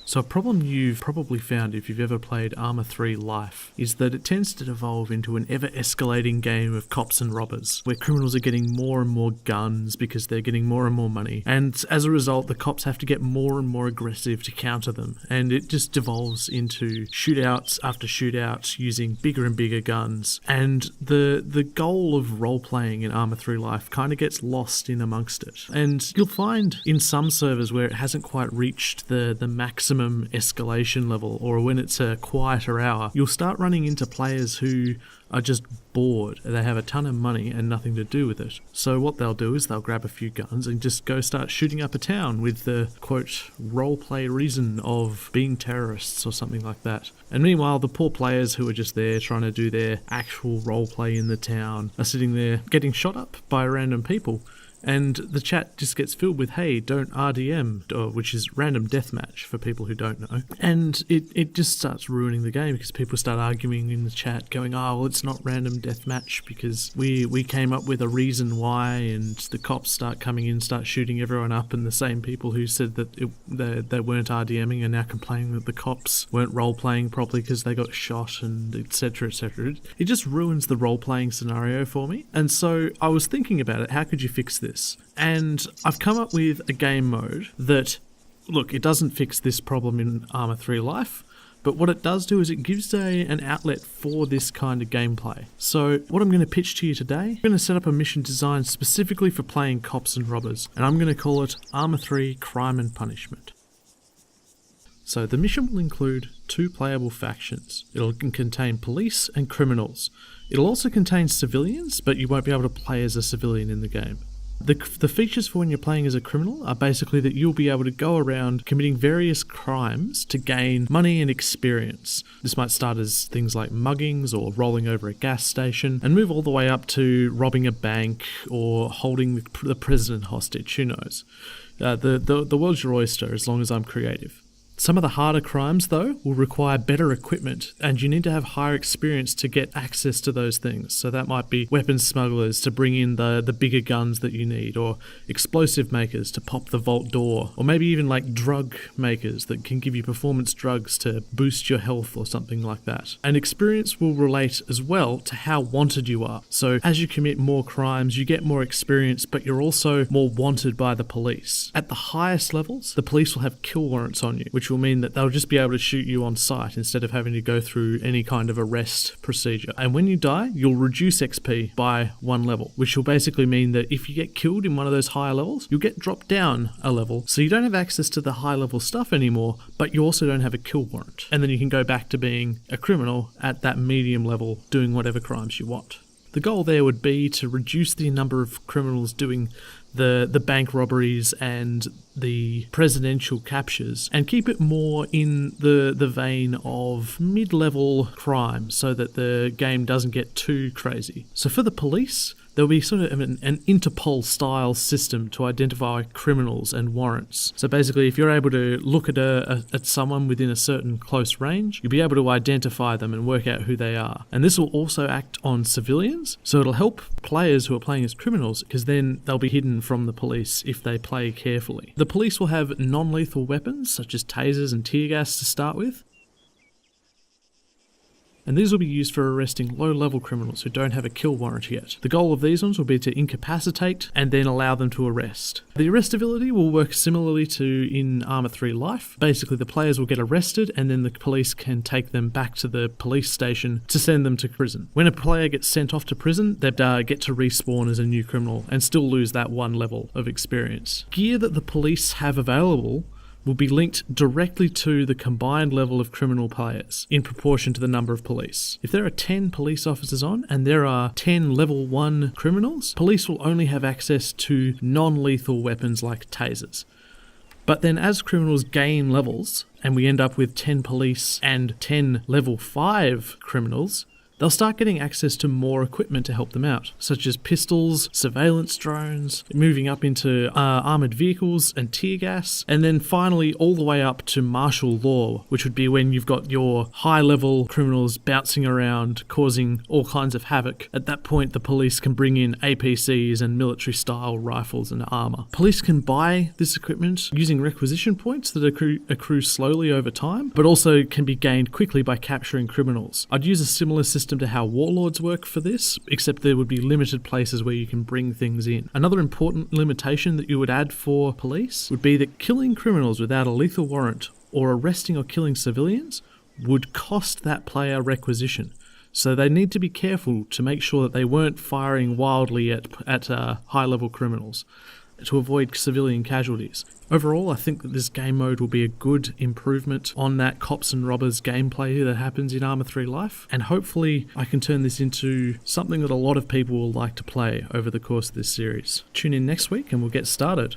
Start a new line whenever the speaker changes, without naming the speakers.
So a problem you've probably found if you've ever played Arma 3 Life is that it tends to devolve into an ever-escalating game of cops and robbers, where criminals are getting more and more guns because they're getting more and more money, and as a result the cops have to get more and more aggressive to counter them, and it just devolves into shootouts after shootouts using bigger and bigger guns, and the goal of role-playing in Arma 3 Life kind of gets lost in amongst it. And you'll find in some servers where it hasn't quite reached the maximum escalation level, or when it's a quieter hour, you'll start running into players who are just bored. They have a ton of money and nothing to do with it. So what they'll do is they'll grab a few guns and just go start shooting up a town with the, quote, roleplay reason of being terrorists or something like that. And meanwhile, the poor players who are just there trying to do their actual roleplay in the town are sitting there getting shot up by random people. And the chat just gets filled with, hey, don't RDM, which is random deathmatch for people who don't know. And it just starts ruining the game because people start arguing in the chat going, oh, well, it's not random deathmatch because we came up with a reason why, and the cops start coming in, start shooting everyone up, and the same people who said that they weren't RDMing are now complaining that the cops weren't role-playing properly because they got shot, and etc, etc. It just ruins the role-playing scenario for me. And so I was thinking about it, how could you fix this? And I've come up with a game mode that, look, it doesn't fix this problem in Arma 3 Life, but what it does do is it gives an outlet for this kind of gameplay. So what I'm going to pitch to you today, I'm going to set up a mission designed specifically for playing cops and robbers, and I'm going to call it Arma 3 Crime and Punishment. So the mission will include 2 playable factions. It'll contain police and criminals. It'll also contain civilians, but you won't be able to play as a civilian in the game. The features for when you're playing as a criminal are basically that you'll be able to go around committing various crimes to gain money and experience. This might start as things like muggings or rolling over a gas station, and move all the way up to robbing a bank or holding the president hostage, who knows. The world's your oyster as long as I'm creative. Some of the harder crimes, though, will require better equipment, and you need to have higher experience to get access to those things. So that might be weapons smugglers to bring in the bigger guns that you need, or explosive makers to pop the vault door, or maybe even like drug makers that can give you performance drugs to boost your health or something like that. And experience will relate as well to how wanted you are. So as you commit more crimes, you get more experience, but you're also more wanted by the police. At the highest levels, the police will have kill warrants on you, which will mean that they'll just be able to shoot you on sight instead of having to go through any kind of arrest procedure. And when you die, you'll reduce XP by 1 level, which will basically mean that if you get killed in one of those higher levels, you'll get dropped down a level. So you don't have access to the high level stuff anymore, but you also don't have a kill warrant. And then you can go back to being a criminal at that medium level, doing whatever crimes you want. The goal there would be to reduce the number of criminals doing the bank robberies and the presidential captures, and keep it more in the vein of mid-level crime so that the game doesn't get too crazy. So for the police, there'll be sort of an Interpol-style system to identify criminals and warrants. So basically, if you're able to look at someone within a certain close range, you'll be able to identify them and work out who they are. And this will also act on civilians, so it'll help players who are playing as criminals, because then they'll be hidden from the police if they play carefully. The police will have non-lethal weapons, such as tasers and tear gas to start with, and these will be used for arresting low-level criminals who don't have a kill warrant yet. The goal of these ones will be to incapacitate and then allow them to arrest. The arrestability will work similarly to in Arma 3 Life. Basically, the players will get arrested and then the police can take them back to the police station to send them to prison. When a player gets sent off to prison, they get to respawn as a new criminal and still lose that 1 level of experience. Gear that the police have available will be linked directly to the combined level of criminal players in proportion to the number of police. If there are 10 police officers on and there are 10 level 1 criminals, police will only have access to non-lethal weapons like tasers. But then as criminals gain levels and we end up with 10 police and 10 level 5 criminals, they'll start getting access to more equipment to help them out, such as pistols, surveillance drones, moving up into armoured vehicles and tear gas, and then finally all the way up to martial law, which would be when you've got your high-level criminals bouncing around, causing all kinds of havoc. At that point, the police can bring in APCs and military-style rifles and armour. Police can buy this equipment using requisition points that accrue slowly over time, but also can be gained quickly by capturing criminals. I'd use a similar system to how warlords work for this, except there would be limited places where you can bring things in. Another important limitation that you would add for police would be that killing criminals without a lethal warrant or arresting or killing civilians would cost that player requisition. So they need to be careful to make sure that they weren't firing wildly at high-level criminals to avoid civilian casualties. Overall, I think that this game mode will be a good improvement on that cops and robbers gameplay that happens in Arma 3 Life, and hopefully I can turn this into something that a lot of people will like to play over the course of this series. Tune in next week and we'll get started.